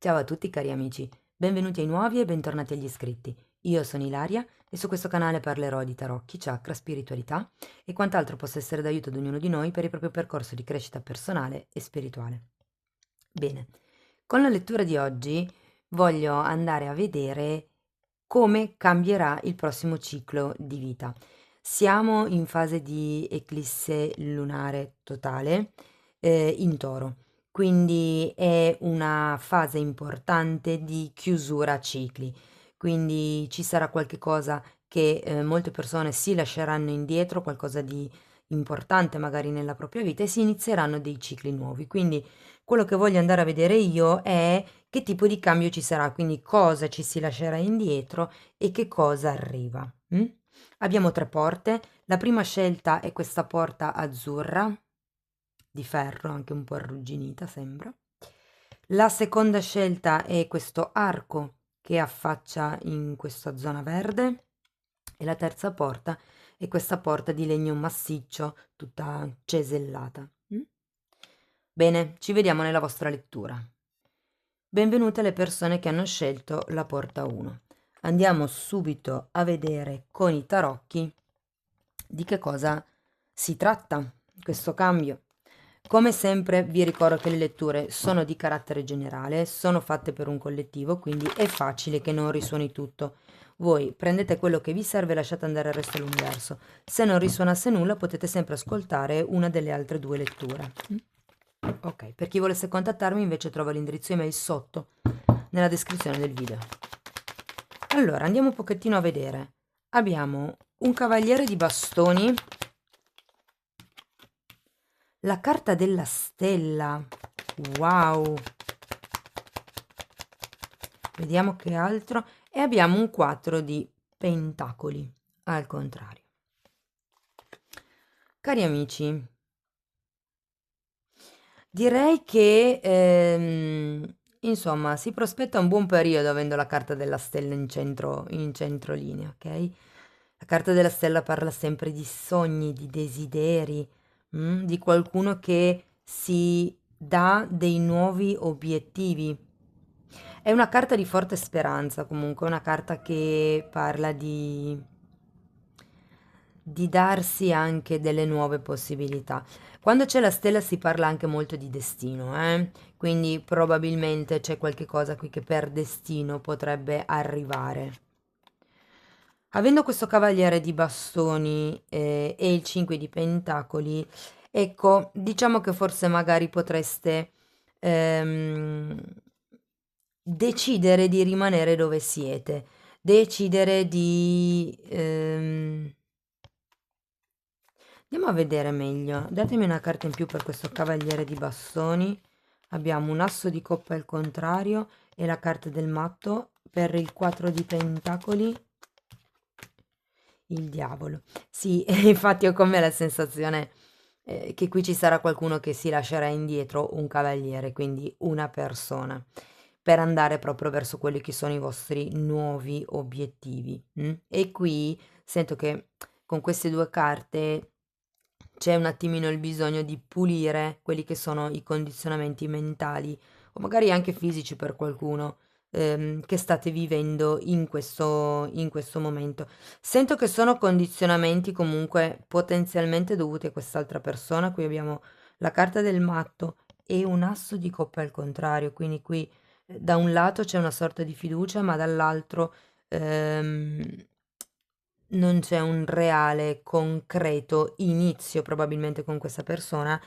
Ciao a tutti cari amici, benvenuti ai nuovi e bentornati agli iscritti. Io sono Ilaria e su questo canale parlerò di tarocchi, chakra, spiritualità e quant'altro possa essere d'aiuto ad ognuno di noi per il proprio percorso di crescita personale e spirituale. Bene, con la lettura di oggi voglio andare a vedere come cambierà il prossimo ciclo di vita. Siamo in fase di eclisse lunare totale in Toro, quindi è una fase importante di chiusura a cicli. Quindi ci sarà qualche cosa che molte persone si lasceranno indietro, qualcosa di importante magari nella propria vita e si inizieranno dei cicli nuovi. Quindi quello che voglio andare a vedere io è che tipo di cambio ci sarà, quindi cosa ci si lascerà indietro e che cosa arriva. Abbiamo tre porte. La prima scelta è questa porta azzurra, di ferro, anche un po' arrugginita sembra. La seconda scelta è questo arco che affaccia in questa zona verde e la terza porta è questa porta di legno massiccio, tutta cesellata. Bene, ci vediamo nella vostra lettura. Benvenute le persone che hanno scelto la porta 1. Andiamo subito a vedere con i tarocchi di che cosa si tratta questo cambio. Come sempre vi ricordo che le letture sono di carattere generale, sono fatte per un collettivo, quindi è facile che non risuoni tutto. Voi prendete quello che vi serve e lasciate andare il resto all'universo. Se non risuonasse nulla potete sempre ascoltare una delle altre due letture. Ok, per chi volesse contattarmi invece trova l'indirizzo email sotto nella descrizione del video. Allora, andiamo un pochettino a vedere. Abbiamo un cavaliere di bastoni, la carta della stella, wow, vediamo che altro, e abbiamo un 4 di pentacoli, al contrario. Cari amici, direi che insomma si prospetta un buon periodo avendo la carta della stella in centro linea, ok? La carta della stella parla sempre di sogni, di desideri, di qualcuno che si dà dei nuovi obiettivi. È una carta di forte speranza, comunque, una carta che parla di darsi anche delle nuove possibilità. Quando c'è la stella si parla anche molto di destino, quindi probabilmente c'è qualche cosa qui che per destino potrebbe arrivare. Avendo questo cavaliere di bastoni e il 5 di pentacoli, ecco, diciamo che forse magari potreste ehm, decidere di rimanere dove siete, decidere di... Andiamo a vedere meglio. Datemi una carta in più per questo cavaliere di bastoni. Abbiamo un asso di coppa al contrario e la carta del matto per il 4 di pentacoli. Il diavolo. Sì, infatti ho con me la sensazione che qui ci sarà qualcuno che si lascerà indietro un cavaliere, quindi una persona, per andare proprio verso quelli che sono i vostri nuovi obiettivi. E qui sento che con queste due carte c'è un attimino il bisogno di pulire quelli che sono i condizionamenti mentali o magari anche fisici per qualcuno che state vivendo in questo momento. Sento che sono condizionamenti comunque potenzialmente dovuti a quest'altra persona. Qui abbiamo la carta del matto e un asso di coppa al contrario, quindi qui da un lato c'è una sorta di fiducia, ma dall'altro ehm, non c'è un reale, concreto inizio probabilmente con questa persona.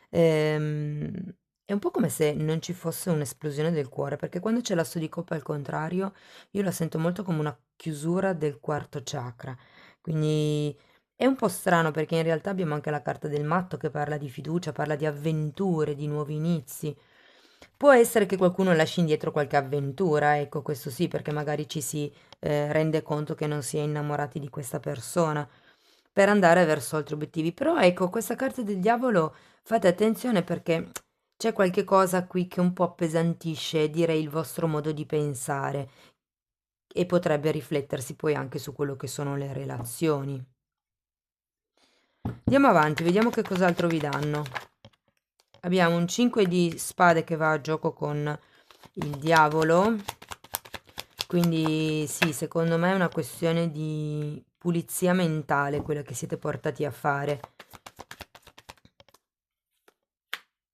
Ehm, è un po' come se non ci fosse un'esplosione del cuore, perché quando c'è l'asso di coppa al contrario, io la sento molto come una chiusura del quarto chakra. Quindi è un po' strano perché in realtà abbiamo anche la carta del matto che parla di fiducia, parla di avventure, di nuovi inizi. Può essere che qualcuno lasci indietro qualche avventura, ecco, questo sì, perché magari ci si rende conto che non si è innamorati di questa persona per andare verso altri obiettivi. Però ecco, questa carta del diavolo, fate attenzione perché c'è qualche cosa qui che un po' appesantisce, direi, il vostro modo di pensare e potrebbe riflettersi poi anche su quello che sono le relazioni. Andiamo avanti, vediamo che cos'altro vi danno. Abbiamo un 5 di spade che va a gioco con il diavolo. Quindi sì, secondo me è una questione di pulizia mentale quella che siete portati a fare.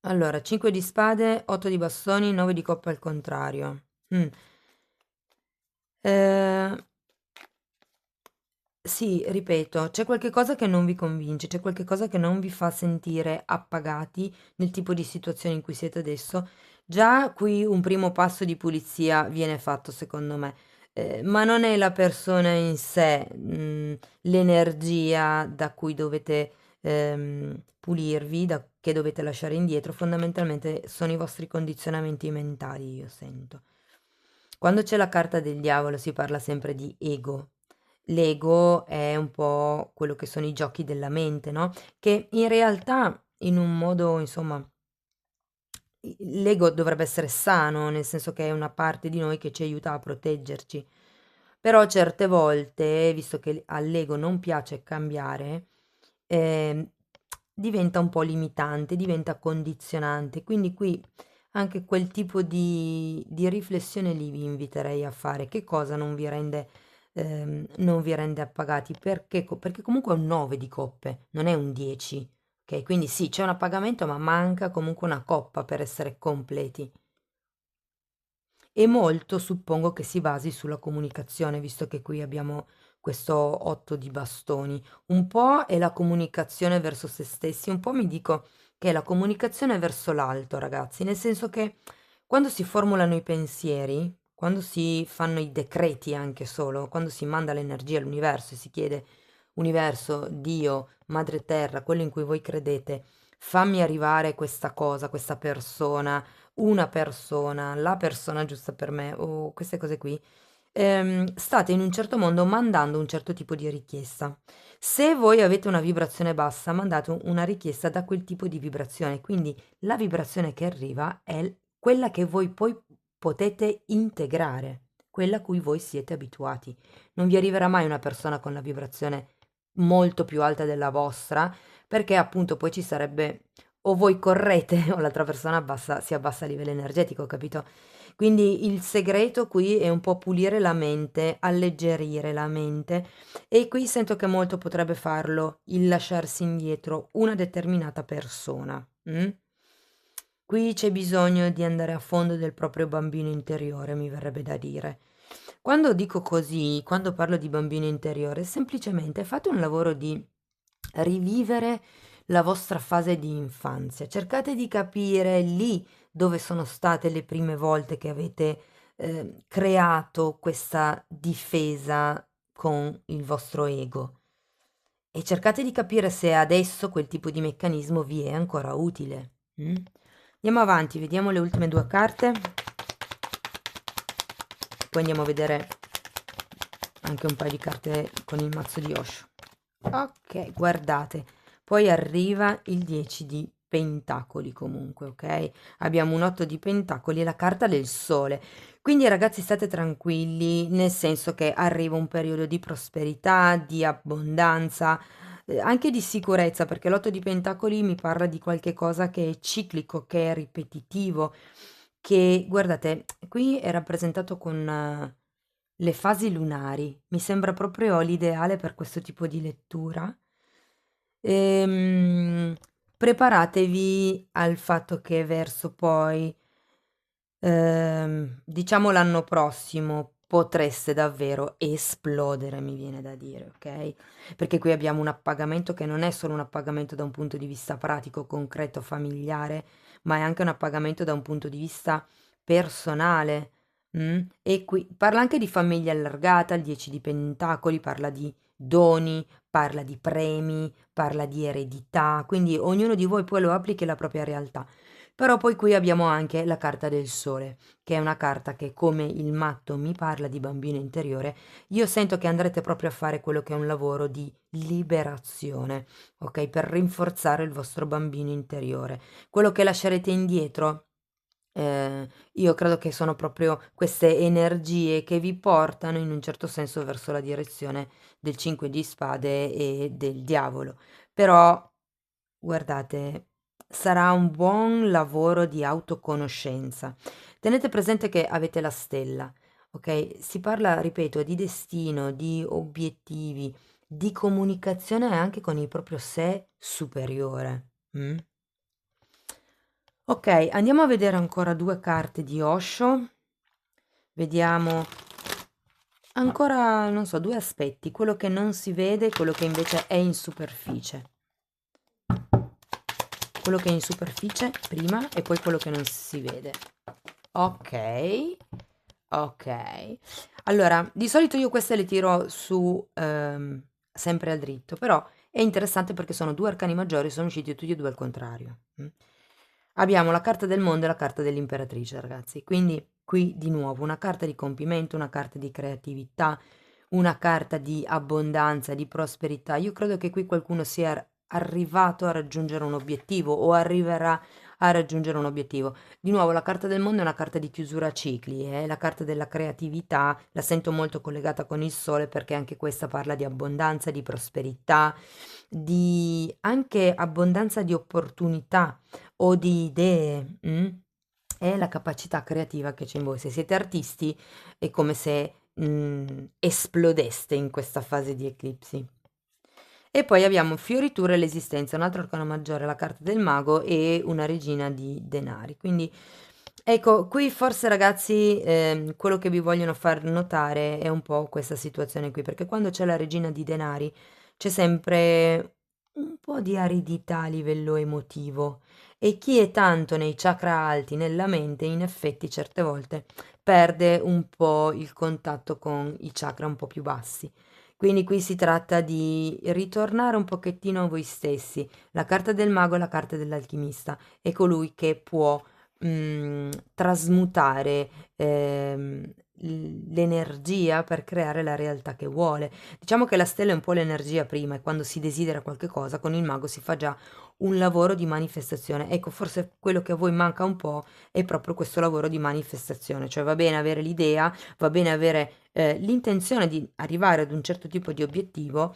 Allora, 5 di spade, 8 di bastoni, 9 di coppa al contrario. Mm. Eh, sì, ripeto, c'è qualche cosa che non vi convince, c'è qualche cosa che non vi fa sentire appagati nel tipo di situazione in cui siete adesso. Già qui un primo passo di pulizia viene fatto, secondo me. Ma non è la persona in sé, l'energia da cui dovete pulirvi, che dovete lasciare indietro, fondamentalmente sono i vostri condizionamenti mentali, io sento. Quando c'è la carta del diavolo si parla sempre di ego. L'ego è un po' quello che sono i giochi della mente, no? Che in realtà, in un modo, insomma, l'ego dovrebbe essere sano, nel senso che è una parte di noi che ci aiuta a proteggerci. Però certe volte, visto che all'ego non piace cambiare, ehm, diventa un po' limitante, diventa condizionante. Quindi qui anche quel tipo di riflessione lì vi inviterei a fare. Che cosa non vi rende appagati? Perché comunque è un 9 di coppe, non è un 10. Ok, quindi sì, c'è un appagamento, ma manca comunque una coppa per essere completi. E molto suppongo che si basi sulla comunicazione, visto che qui abbiamo questo 8 di bastoni. Un po' è la comunicazione verso se stessi, un po' mi dico che è la comunicazione verso l'alto, ragazzi, nel senso che quando si formulano i pensieri, quando si fanno i decreti anche solo, quando si manda l'energia all'universo e si chiede universo, Dio, Madre Terra, quello in cui voi credete, fammi arrivare questa cosa, questa persona, una persona, la persona giusta per me o queste cose qui, state in un certo modo mandando un certo tipo di richiesta. Se voi avete una vibrazione bassa, mandate una richiesta da quel tipo di vibrazione, quindi la vibrazione che arriva è quella che voi poi potete integrare, quella a cui voi siete abituati. Non vi arriverà mai una persona con la vibrazione molto più alta della vostra, perché appunto poi ci sarebbe o voi correte o l'altra persona si abbassa a livello energetico, capito? Quindi il segreto qui è un po' pulire la mente, alleggerire la mente e qui sento che molto potrebbe farlo il lasciarsi indietro una determinata persona. Mm? Qui c'è bisogno di andare a fondo del proprio bambino interiore, mi verrebbe da dire. Quando dico così, quando parlo di bambino interiore, semplicemente fate un lavoro di rivivere la vostra fase di infanzia. Cercate di capire lì dove sono state le prime volte che avete creato questa difesa con il vostro ego e cercate di capire se adesso quel tipo di meccanismo vi è ancora utile. Mm? Andiamo avanti, vediamo le ultime due carte, poi andiamo a vedere anche un paio di carte con il mazzo di Osho. Ok, guardate, poi arriva il 10 di pentacoli comunque, ok? Abbiamo un 8 di pentacoli e la carta del sole. Quindi ragazzi state tranquilli, nel senso che arriva un periodo di prosperità, di abbondanza, anche di sicurezza, perché l'otto di pentacoli mi parla di qualche cosa che è ciclico, che è ripetitivo, che guardate, qui è rappresentato con le fasi lunari. Mi sembra proprio l'ideale per questo tipo di lettura. Ehm, Preparatevi al fatto che verso poi, diciamo l'anno prossimo, potreste davvero esplodere, mi viene da dire, ok? Perché qui abbiamo un appagamento che non è solo un appagamento da un punto di vista pratico, concreto, familiare, ma è anche un appagamento da un punto di vista personale. E qui parla anche di famiglia allargata, il 10 di pentacoli, parla di doni, parla di premi, parla di eredità, quindi ognuno di voi poi lo applichi alla propria realtà. Però poi qui abbiamo anche la carta del sole, che è una carta che come il matto mi parla di bambino interiore, io sento che andrete proprio a fare quello che è un lavoro di liberazione, ok? Per rinforzare il vostro bambino interiore. Quello che lascerete indietro, io credo che sono proprio queste energie che vi portano in un certo senso verso la direzione del 5 di spade e del diavolo. Però, guardate, sarà un buon lavoro di autoconoscenza. Tenete presente che avete la stella, ok? Si parla, ripeto, di destino, di obiettivi, di comunicazione anche con il proprio sé superiore. Mm? Ok, andiamo a vedere ancora due carte di Osho. Vediamo ancora, non so, due aspetti, quello che non si vede e quello che invece è in superficie. Quello che è in superficie prima e poi quello che non si vede. Ok, ok. Allora, di solito io queste le tiro su sempre al dritto, però è interessante perché sono due arcani maggiori, sono usciti tutti e due al contrario. Abbiamo la carta del mondo e la carta dell'imperatrice, ragazzi. Quindi qui di nuovo una carta di compimento, una carta di creatività, una carta di abbondanza, di prosperità. Io credo che qui qualcuno sia arrivato a raggiungere un obiettivo o arriverà a raggiungere un obiettivo. Di nuovo, la carta del mondo è una carta di chiusura a cicli, la carta della creatività, la sento molto collegata con il sole perché anche questa parla di abbondanza, di prosperità, di anche abbondanza di opportunità o di idee. È la capacità creativa che c'è in voi. Se siete artisti è come se esplodeste in questa fase di eclipsi. E poi abbiamo fioriture e l'esistenza, un altro arcano maggiore, la carta del mago e una regina di denari. Quindi ecco, qui forse ragazzi, quello che vi vogliono far notare è un po' questa situazione qui, perché quando c'è la regina di denari c'è sempre un po' di aridità a livello emotivo e chi è tanto nei chakra alti, nella mente, in effetti certe volte perde un po' il contatto con i chakra un po' più bassi. Quindi qui si tratta di ritornare un pochettino a voi stessi. La carta del mago è la carta dell'alchimista, è colui che può trasmutare l'energia per creare la realtà che vuole. Diciamo che la stella è un po' l'energia prima e quando si desidera qualche cosa, con il mago si fa già un lavoro di manifestazione. Ecco, forse quello che a voi manca un po' è proprio questo lavoro di manifestazione, cioè va bene avere l'idea, va bene avere l'intenzione di arrivare ad un certo tipo di obiettivo,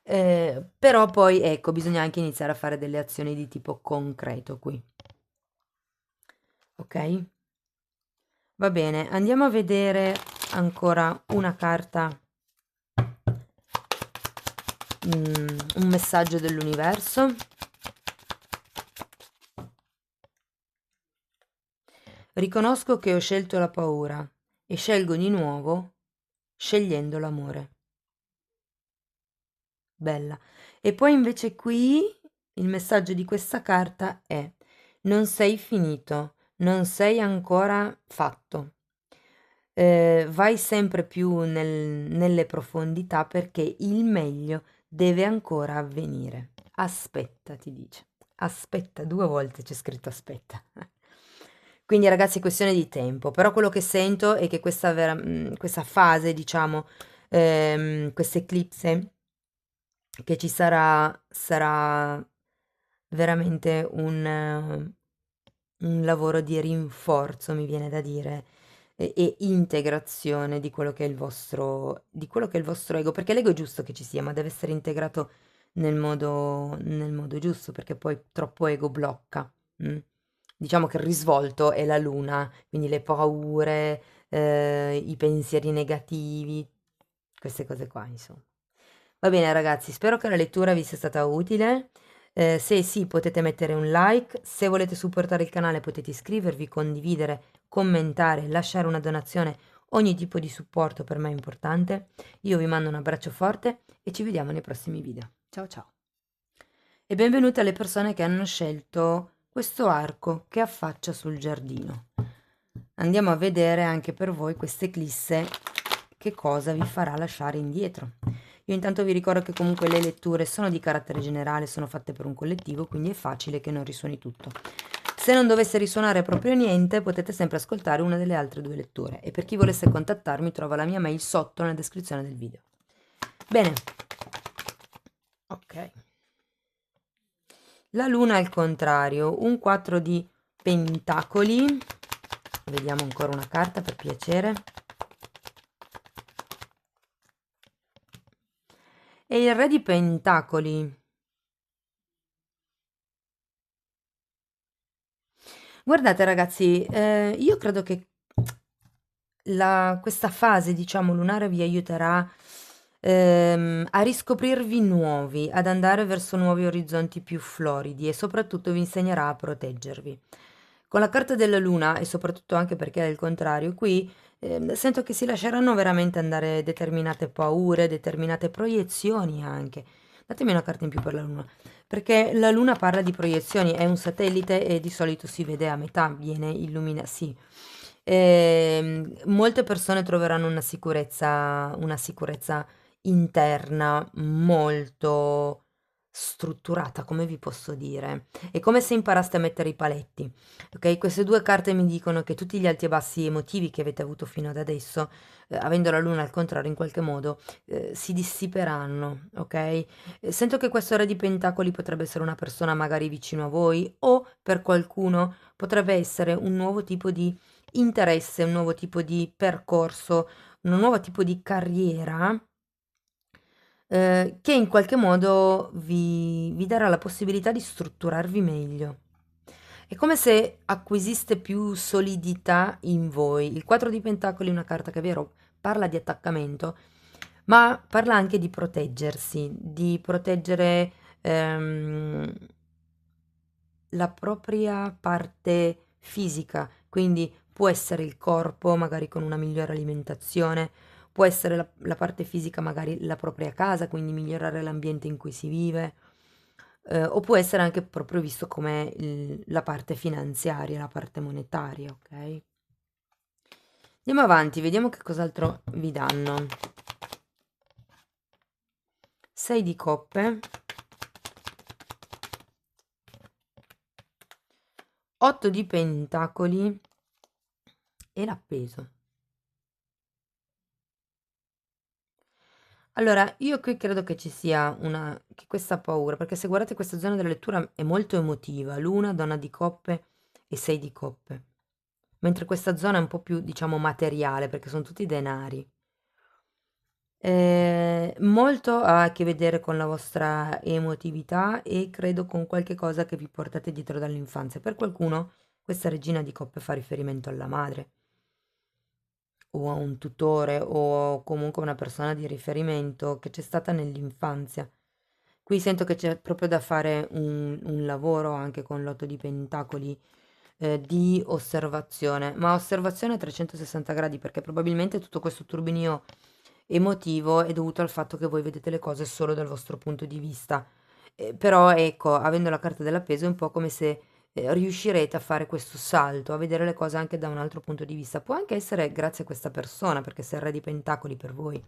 però poi ecco, bisogna anche iniziare a fare delle azioni di tipo concreto qui. Ok? Va bene, andiamo a vedere ancora una carta, un messaggio dell'universo. Riconosco che ho scelto la paura e scelgo di nuovo scegliendo l'amore. Bella. E poi invece qui il messaggio di questa carta è: non sei finito, non sei ancora fatto. Vai sempre più nelle profondità perché il meglio deve ancora avvenire. Aspetta, ti dice. Aspetta, due volte c'è scritto aspetta. Quindi ragazzi è questione di tempo, però quello che sento è che questa fase, diciamo, questa eclipse che ci sarà veramente un lavoro di rinforzo, mi viene da dire, e integrazione di quello che è di quello che è il vostro ego, perché l'ego è giusto che ci sia, ma deve essere integrato nel modo giusto, perché poi troppo ego blocca. Mm? Diciamo che il risvolto è la luna, quindi le paure, i pensieri negativi, queste cose qua, insomma. Va bene ragazzi, spero che la lettura vi sia stata utile. Se sì, potete mettere un like. Se volete supportare il canale potete iscrivervi, condividere, commentare, lasciare una donazione. Ogni tipo di supporto per me è importante. Io vi mando un abbraccio forte e ci vediamo nei prossimi video. Ciao ciao. E benvenute alle persone che hanno scelto questo arco che affaccia sul giardino. Andiamo a vedere anche per voi questa eclisse che cosa vi farà lasciare indietro. Io intanto vi ricordo che comunque le letture sono di carattere generale, sono fatte per un collettivo, quindi è facile che non risuoni tutto. Se non dovesse risuonare proprio niente, potete sempre ascoltare una delle altre due letture. E per chi volesse contattarmi, trova la mia mail sotto nella descrizione del video. Bene. Ok. La luna al contrario, un 4 di pentacoli. Vediamo ancora una carta per piacere. E il re di pentacoli. Guardate ragazzi, io credo che questa fase, diciamo, lunare vi aiuterà a riscoprirvi nuovi, ad andare verso nuovi orizzonti più floridi e soprattutto vi insegnerà a proteggervi. Con la carta della luna e soprattutto anche perché è il contrario, qui sento che si lasceranno veramente andare determinate paure, determinate proiezioni anche. Datemi una carta in più per la luna, perché la luna parla di proiezioni, è un satellite e di solito si vede a metà, viene illuminato, sì. Molte persone troveranno una sicurezza interna molto strutturata, come vi posso dire? È come se imparaste a mettere i paletti, ok? Queste due carte mi dicono che tutti gli alti e bassi emotivi che avete avuto fino ad adesso, avendo la luna al contrario in qualche modo, si dissiperanno, ok? Sento che questo re di pentacoli potrebbe essere una persona magari vicino a voi o per qualcuno potrebbe essere un nuovo tipo di interesse, un nuovo tipo di percorso, un nuovo tipo di carriera che in qualche modo vi darà la possibilità di strutturarvi meglio. È come se acquisiste più solidità in voi. Il 4 di Pentacoli è una carta che è vero, parla di attaccamento, ma parla anche di proteggersi, di proteggere ehm, la propria parte fisica, quindi può essere il corpo, magari con una migliore alimentazione, può essere la parte fisica, magari la propria casa, quindi migliorare l'ambiente in cui si vive, o può essere anche proprio visto come la parte finanziaria, la parte monetaria, ok? Andiamo avanti, vediamo che cos'altro vi danno. 6 di coppe, 8 di pentacoli e l'appeso. Allora, io qui credo che ci sia che questa paura, perché se guardate questa zona della lettura è molto emotiva, luna, donna di coppe e 6 di coppe, mentre questa zona è un po' più, diciamo, materiale, perché sono tutti denari. Molto ha a che vedere con la vostra emotività e credo con qualche cosa che vi portate dietro dall'infanzia. Per qualcuno questa regina di coppe fa riferimento alla madre o a un tutore o comunque una persona di riferimento che c'è stata nell'infanzia. Qui sento che c'è proprio da fare un lavoro anche con l'otto di pentacoli di osservazione, ma osservazione a 360 gradi perché probabilmente tutto questo turbinio emotivo è dovuto al fatto che voi vedete le cose solo dal vostro punto di vista. Però ecco, avendo la carta dell'appeso è un po' come se riuscirete a fare questo salto, a vedere le cose anche da un altro punto di vista. Può anche essere grazie a questa persona, perché se il re di pentacoli per voi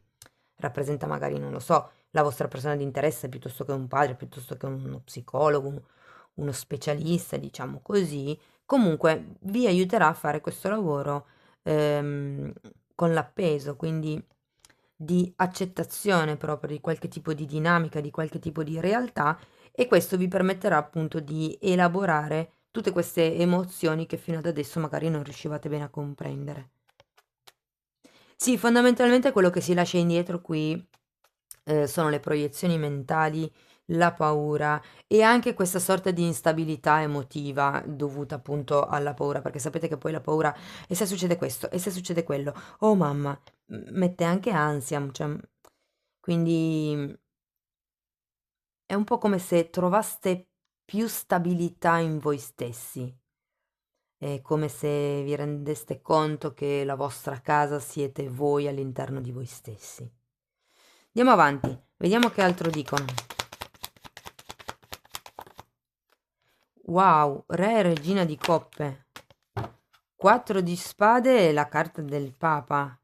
rappresenta magari, non lo so, la vostra persona di interesse piuttosto che un padre, piuttosto che uno psicologo, uno specialista, diciamo così, comunque vi aiuterà a fare questo lavoro ehm, con l'appeso, quindi di accettazione proprio di qualche tipo di dinamica, di qualche tipo di realtà e questo vi permetterà appunto di elaborare tutte queste emozioni che fino ad adesso magari non riuscivate bene a comprendere. Sì, fondamentalmente quello che si lascia indietro qui sono le proiezioni mentali, la paura e anche questa sorta di instabilità emotiva dovuta appunto alla paura, perché sapete che poi la paura, e se succede questo, e se succede quello, oh mamma, mette anche ansia, cioè, quindi è un po' come se trovaste più stabilità in voi stessi. È come se vi rendeste conto che la vostra casa siete voi all'interno di voi stessi. Andiamo avanti, vediamo che altro dicono. Wow, re e regina di coppe. 4 di spade e la carta del papa.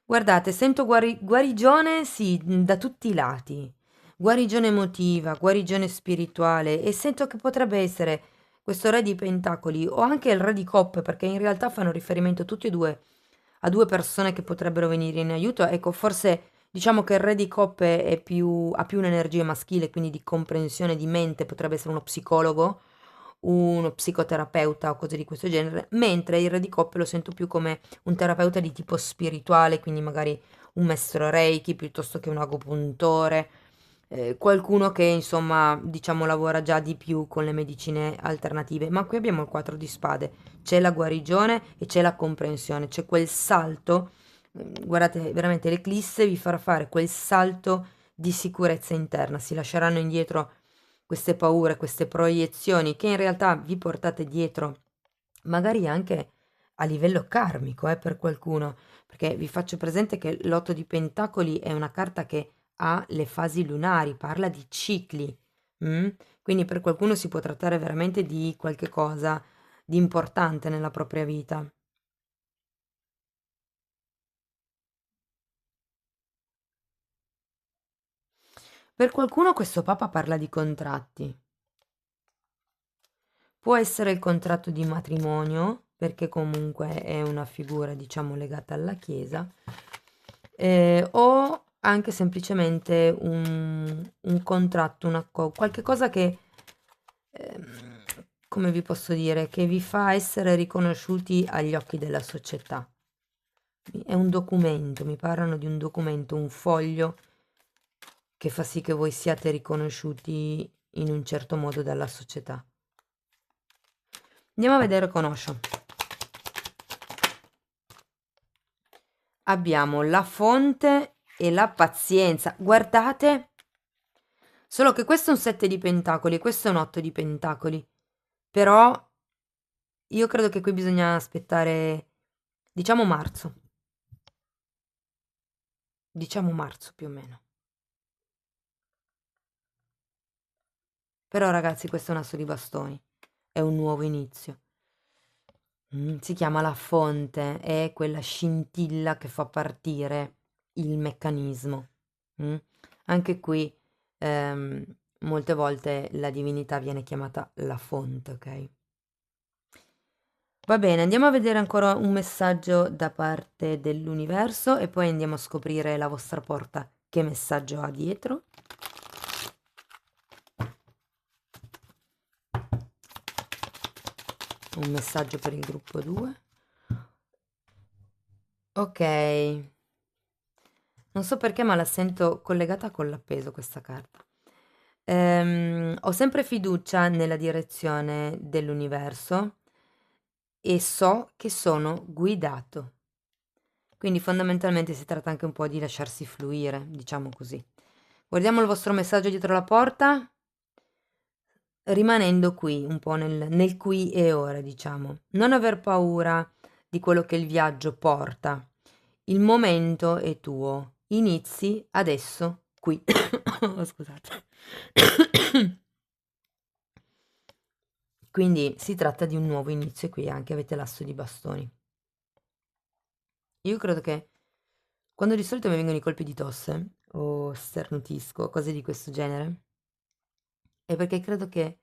Guardate, sento guarigione, sì, da tutti i lati. Guarigione emotiva, guarigione spirituale e sento che potrebbe essere questo re di pentacoli o anche il re di coppe, perché in realtà fanno riferimento tutti e due a due persone che potrebbero venire in aiuto. Ecco, forse diciamo che il re di coppe ha più un'energia maschile, quindi di comprensione di mente, potrebbe essere uno psicologo, uno psicoterapeuta o cose di questo genere, mentre il re di coppe lo sento più come un terapeuta di tipo spirituale, quindi magari un maestro Reiki piuttosto che un agopuntore. qualcuno che insomma diciamo lavora già di più con le medicine alternative, ma qui abbiamo il 4 di spade, c'è la guarigione e c'è la comprensione, c'è quel salto, guardate veramente l'eclisse vi farà fare quel salto di sicurezza interna, si lasceranno indietro queste paure, queste proiezioni che in realtà vi portate dietro, magari anche a livello karmico, per qualcuno, perché vi faccio presente che l'otto di pentacoli è una carta che ha le fasi lunari, parla di cicli, mm? Quindi per qualcuno si può trattare veramente di qualche cosa di importante nella propria vita. Per qualcuno questo papa parla di contratti. Può essere il contratto di matrimonio, perché comunque è una figura, diciamo, legata alla Chiesa, o anche semplicemente un contratto, qualche cosa che, ehm, come vi posso dire, che vi fa essere riconosciuti agli occhi della società. È un documento, mi parlano di un documento, un foglio che fa sì che voi siate riconosciuti in un certo modo dalla società. Andiamo a vedere con Osho. Abbiamo la fonte e la pazienza. Guardate, solo che questo è un 7 di pentacoli e questo è un 8 di pentacoli. Però io credo che qui bisogna aspettare, diciamo marzo. Diciamo marzo più o meno. Però ragazzi, questo è un asso di bastoni. È un nuovo inizio. Si chiama la fonte, è quella scintilla che fa partire il meccanismo. Mm? Anche qui ehm, molte volte la divinità viene chiamata la fonte, ok? Va bene, andiamo a vedere ancora un messaggio da parte dell'universo e poi andiamo a scoprire la vostra porta che messaggio ha dietro. Un messaggio per il gruppo 2. Ok, non so perché ma la sento collegata con l'appeso questa carta. Ho sempre fiducia nella direzione dell'universo e so che sono guidato. Quindi fondamentalmente si tratta anche un po' di lasciarsi fluire, diciamo così. Guardiamo il vostro messaggio dietro la porta, rimanendo qui, un po' nel qui e ora, diciamo. Non aver paura di quello che il viaggio porta. Il momento è tuo. Inizi adesso, qui. Oh, scusate. Quindi si tratta di un nuovo inizio e qui anche avete l'asso di bastoni. Io credo che quando di solito mi vengono i colpi di tosse o starnutisco, cose di questo genere, è perché credo che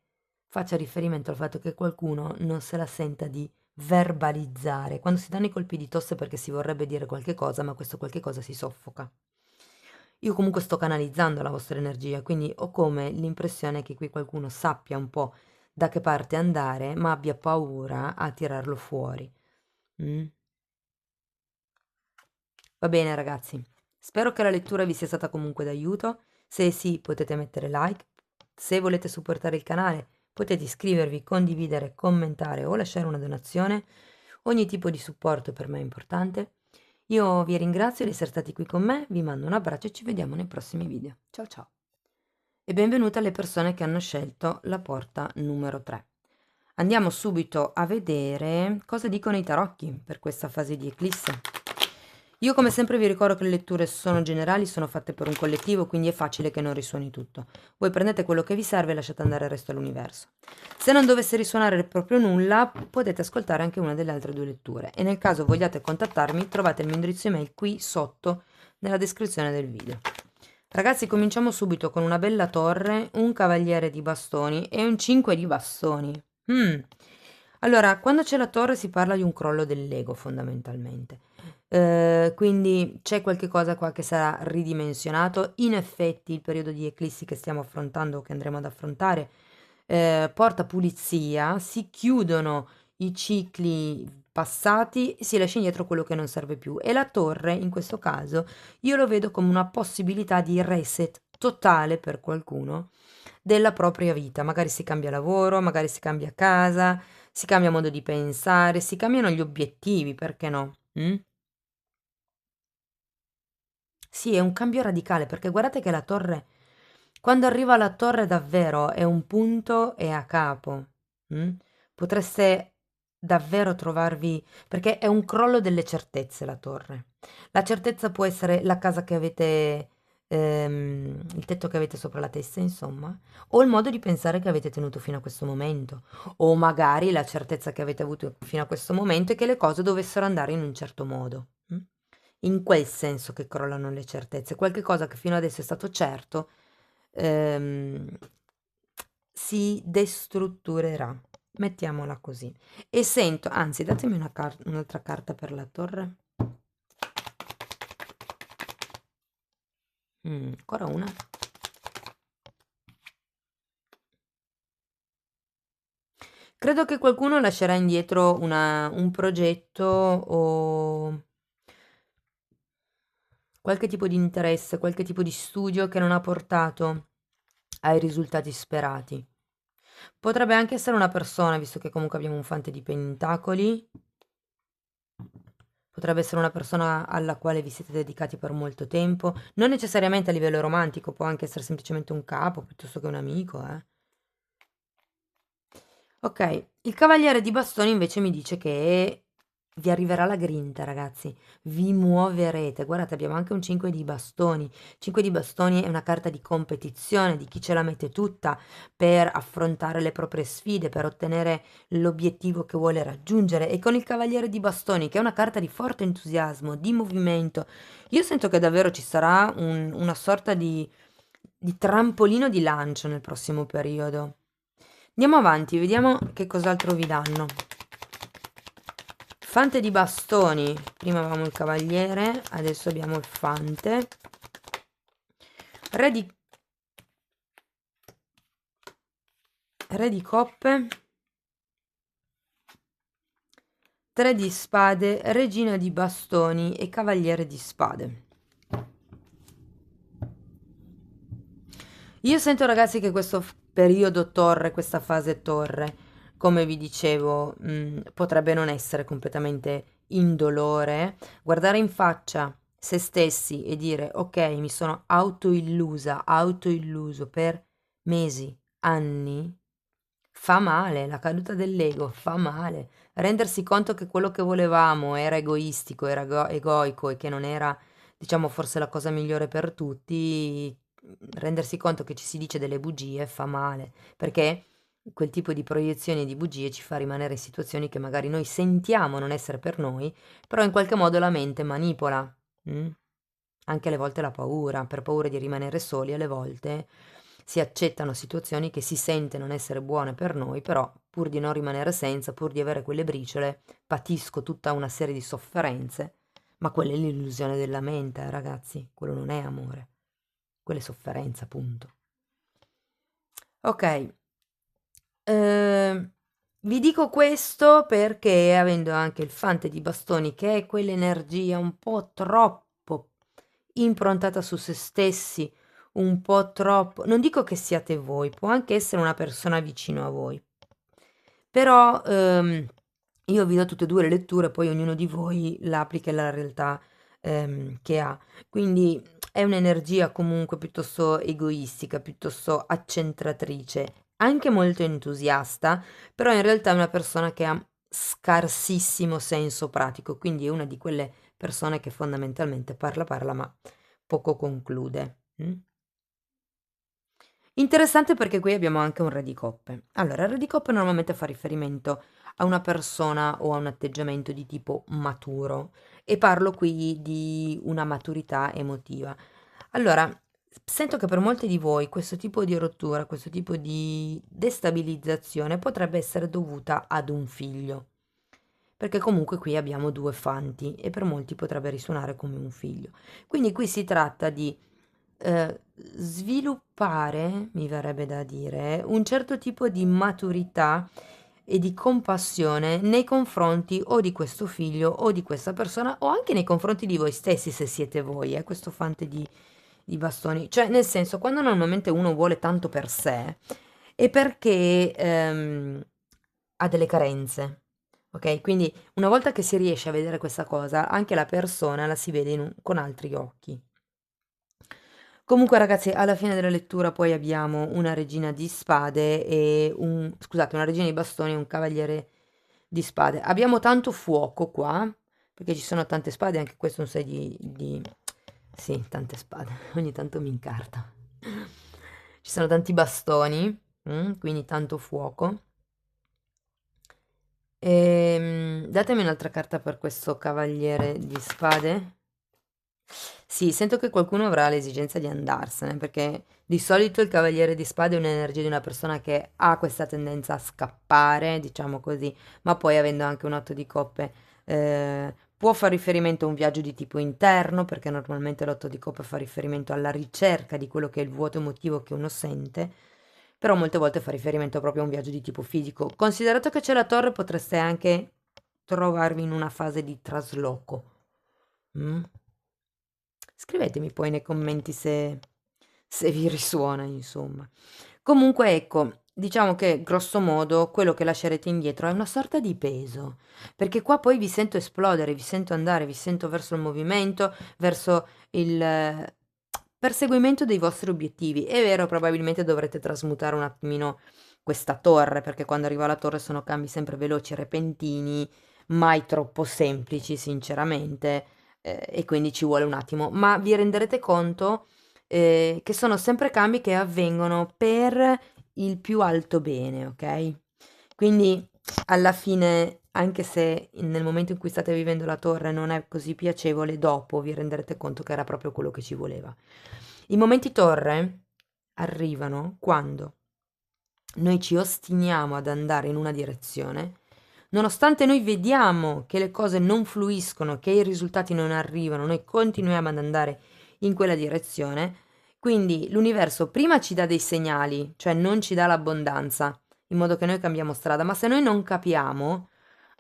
faccia riferimento al fatto che qualcuno non se la senta di verbalizzare. Quando si danno i colpi di tosse è perché si vorrebbe dire qualche cosa, ma questo qualche cosa si soffoca. Io comunque sto canalizzando la vostra energia, quindi ho come l'impressione che qui qualcuno sappia un po' da che parte andare, ma abbia paura a tirarlo fuori. Mm? Va bene ragazzi, spero che la lettura vi sia stata comunque d'aiuto. Se sì, potete mettere like. Se volete supportare il canale, potete iscrivervi, condividere, commentare o lasciare una donazione. Ogni tipo di supporto per me è importante. Io vi ringrazio di essere stati qui con me, vi mando un abbraccio e ci vediamo nei prossimi video. Ciao ciao! E benvenute alle persone che hanno scelto la porta numero 3. Andiamo subito a vedere cosa dicono i tarocchi per questa fase di eclisse. Io come sempre vi ricordo che le letture sono generali, sono fatte per un collettivo, quindi è facile che non risuoni tutto. Voi prendete quello che vi serve e lasciate andare il resto all'universo. Se non dovesse risuonare proprio nulla, potete ascoltare anche una delle altre 2 letture e nel caso vogliate contattarmi trovate il mio indirizzo email qui sotto nella descrizione del video. Ragazzi, cominciamo subito con una bella torre, un cavaliere di bastoni e un 5 di bastoni. Allora, quando c'è la torre si parla di un crollo dell'ego fondamentalmente. Quindi c'è qualche cosa qua che sarà ridimensionato. In effetti il periodo di eclissi che stiamo affrontando o che andremo ad affrontare porta pulizia, si chiudono i cicli passati e si lascia indietro quello che non serve più. E la torre, in questo caso, io lo vedo come una possibilità di reset totale per qualcuno della propria vita. Magari si cambia lavoro, magari si cambia casa, si cambia modo di pensare, si cambiano gli obiettivi, perché no? Sì, è un cambio radicale, perché guardate che la torre, quando arriva la torre davvero è un punto e a capo. mm? Potreste davvero trovarvi, perché è un crollo delle certezze la torre. La certezza può essere la casa che avete, il tetto che avete sopra la testa, insomma, o il modo di pensare che avete tenuto fino a questo momento, o magari la certezza che avete avuto fino a questo momento è che le cose dovessero andare in un certo modo. In quel senso che crollano le certezze, qualche cosa che fino adesso è stato certo, ehm, si destrutturerà, mettiamola così. E sento, anzi, datemi un'altra carta per la torre. Ancora una. Credo che qualcuno lascerà indietro un progetto o qualche tipo di interesse, qualche tipo di studio che non ha portato ai risultati sperati. Potrebbe anche essere una persona, visto che comunque abbiamo un fante di pentacoli, potrebbe essere una persona alla quale vi siete dedicati per molto tempo, non necessariamente a livello romantico, può anche essere semplicemente un capo piuttosto che un amico, eh. Ok, il cavaliere di bastoni invece mi dice che vi arriverà la grinta, ragazzi. Vi muoverete. Guardate, abbiamo anche un 5 di bastoni. 5 di bastoni è una carta di competizione, di chi ce la mette tutta per affrontare le proprie sfide, per ottenere l'obiettivo che vuole raggiungere. E con il cavaliere di bastoni, che è una carta di forte entusiasmo, di movimento, io sento che davvero ci sarà una sorta di trampolino di lancio nel prossimo periodo. Andiamo avanti, vediamo che cos'altro vi danno. Fante di bastoni. Prima avevamo il cavaliere, adesso abbiamo il fante. Re di coppe. 3 di spade, regina di bastoni e cavaliere di spade. Io sento, ragazzi, che questo periodo torre, questa fase torre, come vi dicevo, potrebbe non essere completamente indolore. Guardare in faccia se stessi e dire ok, mi sono autoilluso per mesi, anni, fa male, la caduta dell'ego fa male. Rendersi conto che quello che volevamo era egoistico, era egoico e che non era, diciamo, forse la cosa migliore per tutti, rendersi conto che ci si dice delle bugie fa male, perché quel tipo di proiezione di bugie ci fa rimanere in situazioni che magari noi sentiamo non essere per noi, però in qualche modo la mente manipola. mm? Anche alle volte la paura, per paura di rimanere soli, alle volte si accettano situazioni che si sente non essere buone per noi, però pur di non rimanere senza, pur di avere quelle briciole, patisco tutta una serie di sofferenze, ma quella è l'illusione della mente, ragazzi, quello non è amore, quella è sofferenza, punto. Ok, vi dico questo perché avendo anche il fante di bastoni, che è quell'energia un po' troppo improntata su se stessi, un po' troppo, non dico che siate voi, può anche essere una persona vicino a voi, però io vi do tutte e due le letture, poi ognuno di voi la applica alla realtà che ha. Quindi è un'energia comunque piuttosto egoistica, piuttosto accentratrice, anche molto entusiasta, però in realtà è una persona che ha scarsissimo senso pratico, quindi è una di quelle persone che fondamentalmente parla, ma poco conclude. Interessante perché qui abbiamo anche un re di coppe. Allora, il re di coppe normalmente fa riferimento a una persona o a un atteggiamento di tipo maturo e parlo qui di una maturità emotiva. Allora, sento che per molti di voi questo tipo di rottura, questo tipo di destabilizzazione potrebbe essere dovuta ad un figlio, perché comunque qui abbiamo due fanti e per molti potrebbe risuonare come un figlio. Quindi qui si tratta di sviluppare, mi verrebbe da dire, un certo tipo di maturità e di compassione nei confronti o di questo figlio o di questa persona o anche nei confronti di voi stessi se siete voi, questo fante di bastoni, cioè nel senso quando normalmente uno vuole tanto per sé è perché ha delle carenze, ok? Quindi una volta che si riesce a vedere questa cosa, anche la persona la si vede con altri occhi. Comunque ragazzi, alla fine della lettura poi abbiamo una regina di spade e scusate, una regina di bastoni e un cavaliere di spade. Abbiamo tanto fuoco qua, perché ci sono tante spade, anche questo è un 6 Sì, tante spade, ogni tanto mi incarta. Ci sono tanti bastoni, quindi tanto fuoco. Datemi un'altra carta per questo cavaliere di spade. Sì, sento che qualcuno avrà l'esigenza di andarsene, perché di solito il cavaliere di spade è un'energia di una persona che ha questa tendenza a scappare, diciamo così, ma poi avendo anche un 8 di coppe, può far riferimento a un viaggio di tipo interno, perché normalmente l'8 di coppe fa riferimento alla ricerca di quello che è il vuoto emotivo che uno sente, però molte volte fa riferimento proprio a un viaggio di tipo fisico. Considerato che c'è la torre, potreste anche trovarvi in una fase di trasloco. Mm? Scrivetemi poi nei commenti se vi risuona, insomma. Comunque, ecco, diciamo che grosso modo quello che lascerete indietro è una sorta di peso, perché qua poi vi sento esplodere, vi sento andare, vi sento verso il movimento, verso il perseguimento dei vostri obiettivi. È vero, probabilmente dovrete trasmutare un attimino questa torre, perché quando arriva la torre sono cambi sempre veloci, repentini, mai troppo semplici, sinceramente, e quindi ci vuole un attimo. Ma vi renderete conto, che sono sempre cambi che avvengono per il più alto bene, ok? Quindi alla fine, anche se nel momento in cui state vivendo la torre non è così piacevole, dopo vi renderete conto che era proprio quello che ci voleva. I momenti torre arrivano quando noi ci ostiniamo ad andare in una direzione, nonostante noi vediamo che le cose non fluiscono, che i risultati non arrivano, noi continuiamo ad andare in quella direzione. Quindi l'universo prima ci dà dei segnali, cioè non ci dà l'abbondanza, in modo che noi cambiamo strada, ma se noi non capiamo,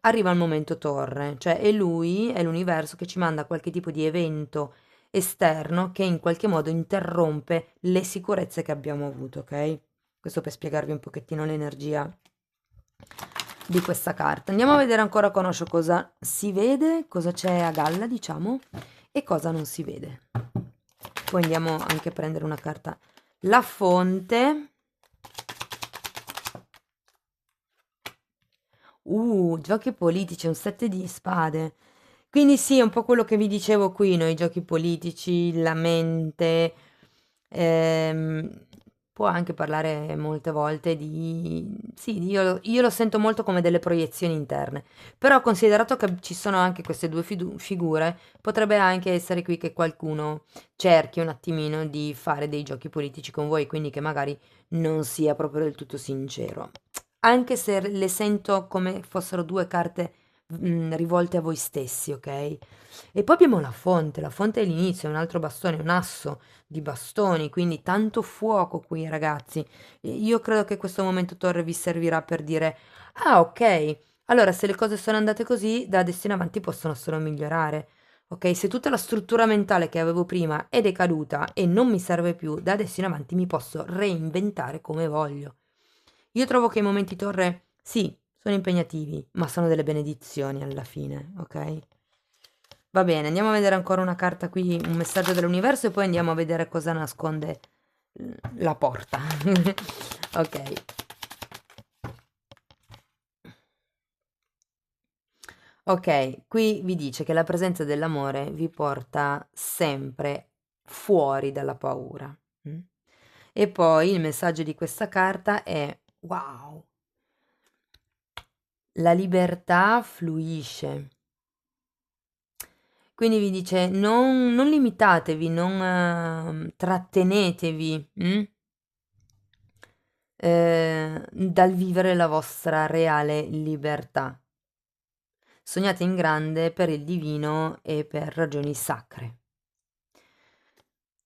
arriva il momento torre, cioè è lui, è l'universo che ci manda qualche tipo di evento esterno che in qualche modo interrompe le sicurezze che abbiamo avuto, ok? Questo per spiegarvi un pochettino l'energia di questa carta. Andiamo a vedere ancora con Osho cosa si vede, cosa c'è a galla, diciamo, e cosa non si vede. Poi andiamo anche a prendere una carta. La fonte. Giochi politici, un 7 di spade. Quindi sì, è un po' quello che vi dicevo qui, no? I giochi politici, la mente. ehm, Può anche parlare molte volte di... Sì, io lo sento molto come delle proiezioni interne. Però considerato che ci sono anche queste due figure, potrebbe anche essere qui che qualcuno cerchi un attimino di fare dei giochi politici con voi, quindi che magari non sia proprio del tutto sincero. Anche se le sento come fossero due carte rivolte a voi stessi, ok? E poi abbiamo la fonte è l'inizio, è un altro bastone, un asso di bastoni, quindi tanto fuoco qui, ragazzi. Io credo che questo momento torre vi servirà per dire, ah, ok, allora se le cose sono andate così, da adesso in avanti possono solo migliorare. Ok, se tutta la struttura mentale che avevo prima è decaduta e non mi serve più, da adesso in avanti mi posso reinventare come voglio. Io trovo che i momenti torre, sì, sono impegnativi, ma sono delle benedizioni alla fine, ok? Va bene, andiamo a vedere ancora una carta qui, un messaggio dell'universo e poi andiamo a vedere cosa nasconde la porta. Ok. Ok, qui vi dice che la presenza dell'amore vi porta sempre fuori dalla paura. Mm? E poi il messaggio di questa carta è: wow, la libertà fluisce. Quindi vi dice: non limitatevi, non trattenetevi dal vivere la vostra reale libertà. Sognate in grande per il divino e per ragioni sacre.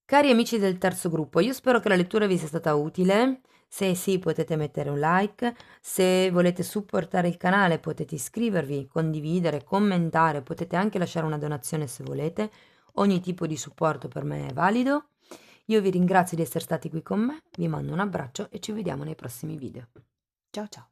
Cari amici del terzo gruppo, io spero che la lettura vi sia stata utile. Se sì, potete mettere un like. Se volete supportare il canale, potete iscrivervi, condividere, commentare. Potete anche lasciare una donazione se volete. Ogni tipo di supporto per me è valido. Io vi ringrazio di essere stati qui con me, vi mando un abbraccio e ci vediamo nei prossimi video. Ciao ciao!